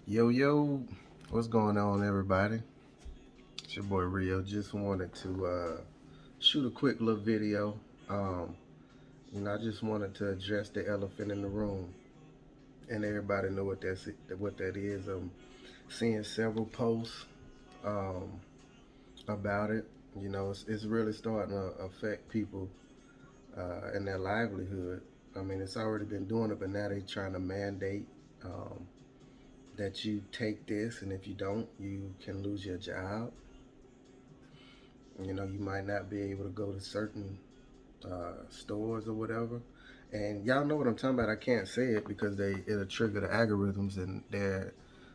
Yo, yo, what's going on, everybody? It's your boy Rio. Just wanted to shoot a quick little video. Um, I just wanted to address the elephant in the room, and everybody know what that is. I'm seeing several posts um, about it. It's really starting to affect people and their livelihood. I mean, it's already been doing it, but now they're trying to mandate um, that you take this, and if you don't, you can lose your job. You might not be able to go to certain stores or whatever. And y'all know what I'm talking about. I can't say it because it'll trigger the algorithms and they're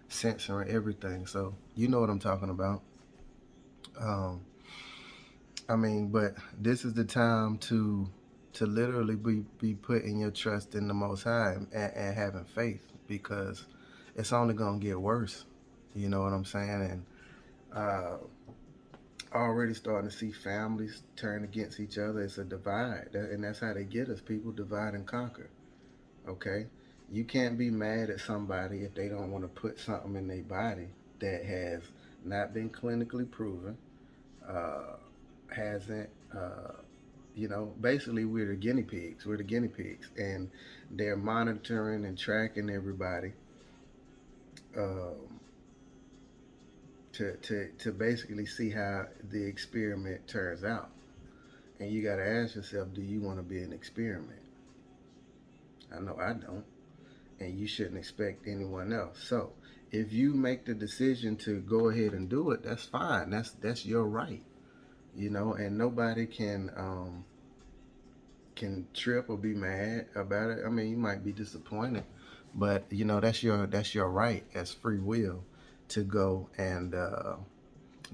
censoring everything. So you know what I'm talking about. Um, I mean, but this is the time to literally be putting your trust in the Most High and having faith because it's only gonna get worse. You know what I'm saying? And uh, already starting to see families turn against each other. It's a divide, and that's how they get us. People divide and conquer. Okay, you can't be mad at somebody if they don't want to put something in their body that has not been clinically proven, uh, hasn't. Basically, we're the guinea pigs. We're the guinea pigs, and they're monitoring and tracking everybody um, to basically see how the experiment turns out. And you got to ask yourself, do you want to be an experiment? I know I don't. And you shouldn't expect anyone else. So if you make the decision to go ahead and do it, that's fine. That's your right. And nobody can trip or be mad about it. I mean, you might be disappointed, but that's your right as free will to go and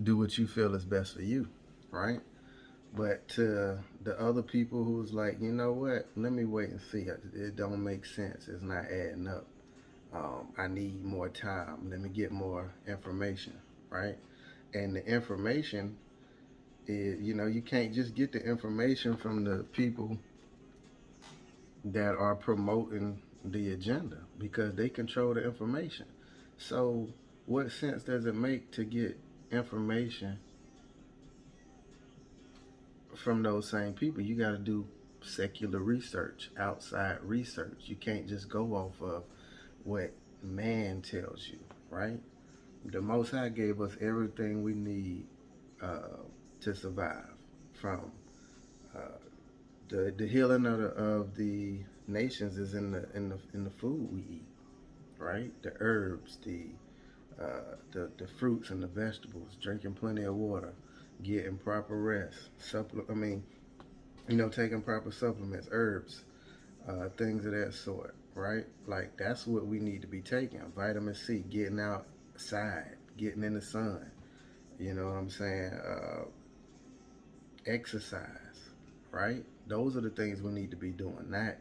do what you feel is best for you, right? But to the other people who's like, you know what? Let me wait and see. It don't make sense. It's not adding up. I need more time. Let me get more information, right? And the information is, you can't just get the information from the people that are promoting the agenda because they control the information. So, what sense does it make to get information from those same people? You got to do secular research, outside research. You can't just go off of what man tells you, right? The Most High gave us everything we need to survive, from uh, the healing of the nations is in the food we eat, right? The herbs, the fruits and the vegetables, drinking plenty of water, getting proper rest, taking proper supplements, herbs, things of that sort, right? Like that's what we need to be taking. Vitamin C, getting outside, getting in the sun. You know what I'm saying? Exercise, right? Those are the things we need to be doing, not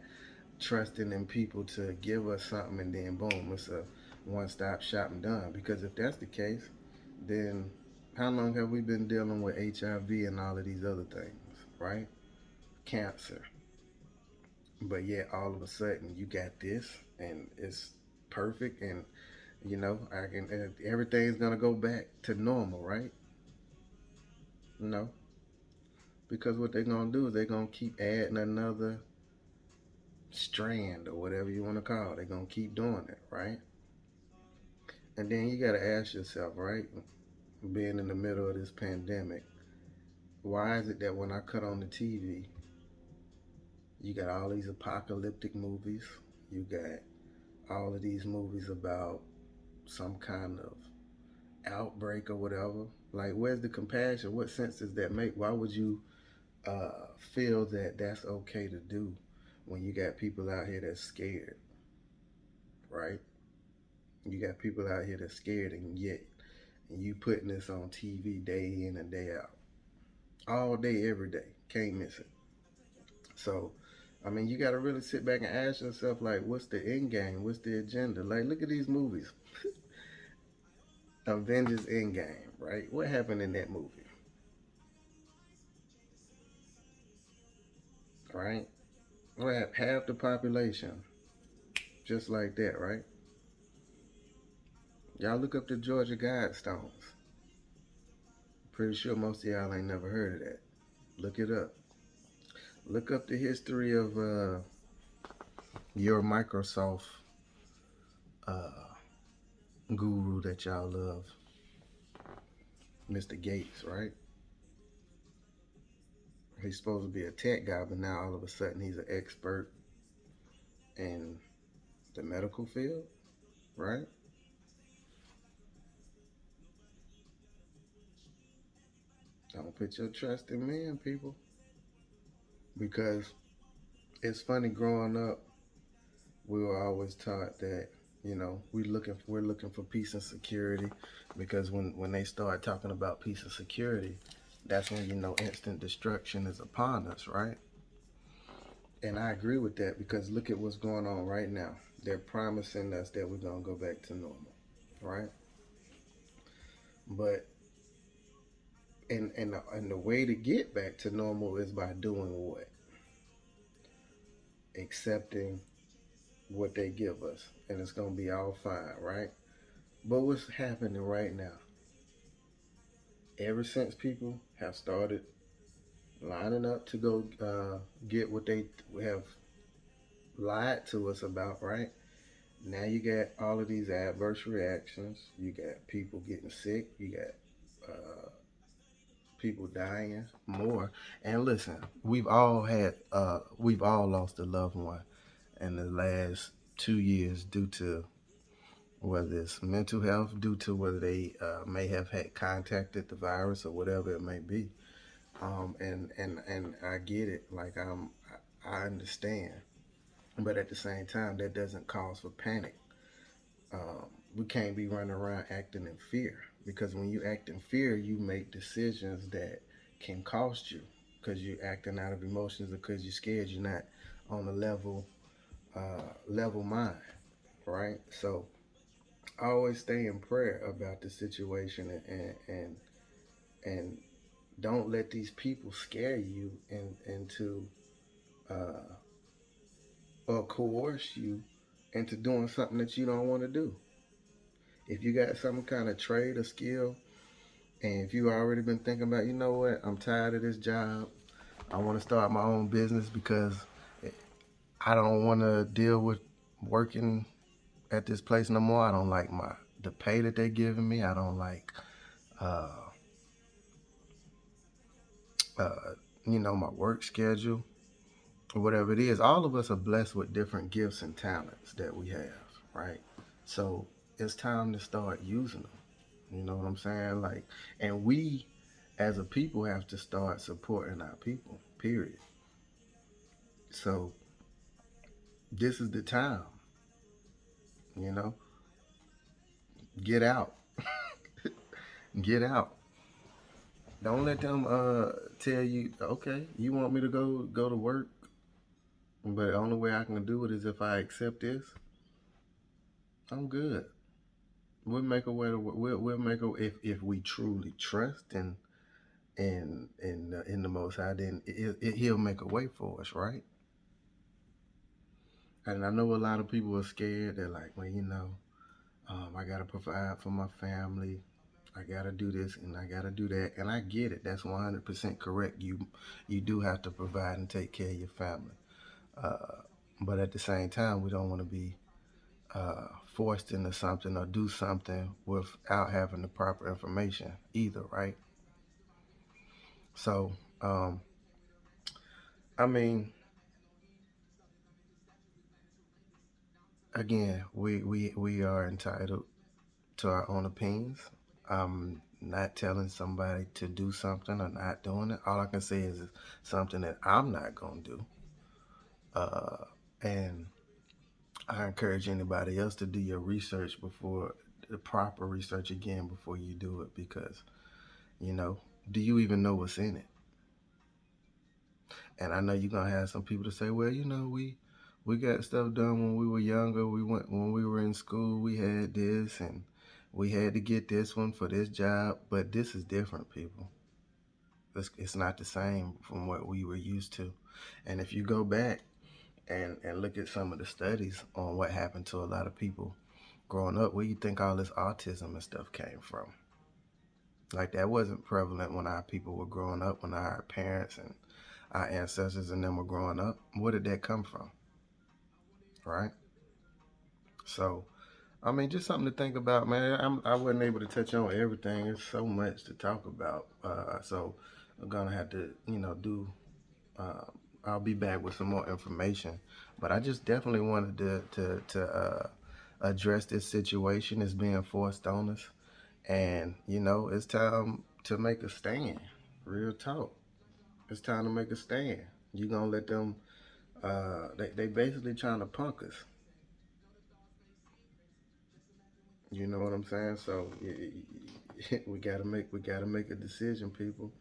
trusting in people to give us something and then boom, it's a one-stop shop and done. Because if that's the case, then how long have we been dealing with HIV and all of these other things, right? Cancer. But yet all of a sudden you got this and it's perfect and everything's gonna go back to normal, right? No, because what they're gonna do is they're gonna keep adding another strand or whatever you want to call it. They're gonna keep doing it, right? And then you gotta ask yourself, right? Being in the middle of this pandemic, why is it that when I cut on the TV, you got all these apocalyptic movies, you got all of these movies about some kind of outbreak or whatever? Like, where's the compassion? What sense does that make? Why would you feel that that's okay to do when you got people out here that's scared, right? You got people out here that's scared, and yet you putting this on TV day in and day out, all day, every day. Can't miss it. So, I mean, you got to really sit back and ask yourself, like, what's the end game? What's the agenda? Like, look at these movies. Avengers Endgame, right? What happened in that movie, right? What happened? Half the population, just like that, right? Y'all look up the Georgia Guidestones. Pretty sure most of y'all ain't never heard of that. Look it up. Look up the history of your Microsoft uh, guru that y'all love, Mr. Gates, right? He's supposed to be a tech guy, but now all of a sudden he's an expert in the medical field, right? Don't put your trust in men, people, because it's funny growing up. We were always taught that we're looking for peace and security, because when they start talking about peace and security, that's when instant destruction is upon us, right? And I agree with that, because look at what's going on right now. They're promising us that we're gonna go back to normal, right? But and the way to get back to normal is by doing what? Accepting what they give us, and it's gonna be all fine, right? But what's happening right now? Ever since people have started lining up to go get what they have lied to us about, right? Now you got all of these adverse reactions. You got people getting sick. You got people dying more. And listen, we've all lost a loved one in the last 2 years due to whether it's mental health, due to whether they may have had contacted the virus or whatever it may be. And I get it. Like I understand, but at the same time, that doesn't cause for panic. We can't be running around acting in fear, because when you act in fear, you make decisions that can cost you, because you're acting out of emotions, or because you're scared. You're not on a level mind, right? So always stay in prayer about the situation, and don't let these people scare you into uh, or coerce you into doing something that you don't want to do. If you got some kind of trade or skill, and if you already been thinking about, what, I'm tired of this job, I want to start my own business because I don't want to deal with working at this place no more. I don't like the pay that they're giving me. I don't like uh, uh, my work schedule, or whatever it is. All of us are blessed with different gifts and talents that we have, right? So it's time to start using them. You know what I'm saying? Like, and we as a people have to start supporting our people, period. So this is the time, you know, get out, get out. Don't let them tell you, okay, you want me to go to work, but the only way I can do it is if I accept this. I'm good. We'll make a way to we'll make a if we truly trust in the Most High, then He'll make a way for us, right? And I know a lot of people are scared. They're like, well, I gotta provide for my family. I gotta do this and I gotta do that, and I get it. That's 100% correct. You do have to provide and take care of your family, uh, but at the same time, we don't want to be forced into something or do something without having the proper information either, right? So, um, I mean, again, we are entitled to our own opinions. I'm not telling somebody to do something or not doing it. All I can say is it's something that I'm not going to do. And I encourage anybody else to do your research before the proper research again before you do it, because, you know, do you even know what's in it? And I know you're gonna have some people to say, well, we got stuff done when we were younger. We went when we were in school. We had this, and we had to get this one for this job. But this is different, people. It's not the same from what we were used to. And if you go back and look at some of the studies on what happened to a lot of people Growing up, where you think all this autism and stuff came from? Like that wasn't prevalent when our people were growing up, when our parents and our ancestors and them were growing up. Where did that come from? Right? So, I mean, just something to think about, man. I wasn't able to touch on everything. There's so much to talk about. So I'm gonna have to, do. Uh, I'll be back with some more information. But I just definitely wanted to address this situation that's being forced on us, and it's time to make a stand. Real talk. It's time to make a stand. You gonna let them? They basically trying to punk us. You know what I'm saying? So we gotta make a decision, people,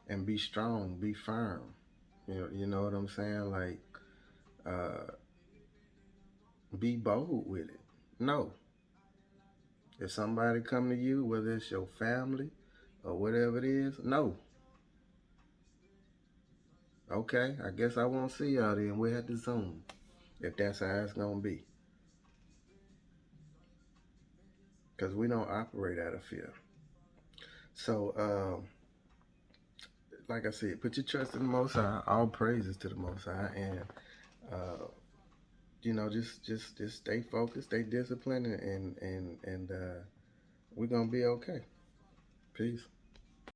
and be strong, be firm. You know what I'm saying? Like, uh, be bold with it. No, if somebody come to you, whether it's your family or whatever it is, no. Okay, I guess I won't see y'all then. We're at the Zoom if that's how it's gonna be, because we don't operate out of fear. So, like I said, put your trust in the Most High. All praises to the Most High, and uh, just stay focused, stay disciplined, and we're gonna be okay. Peace.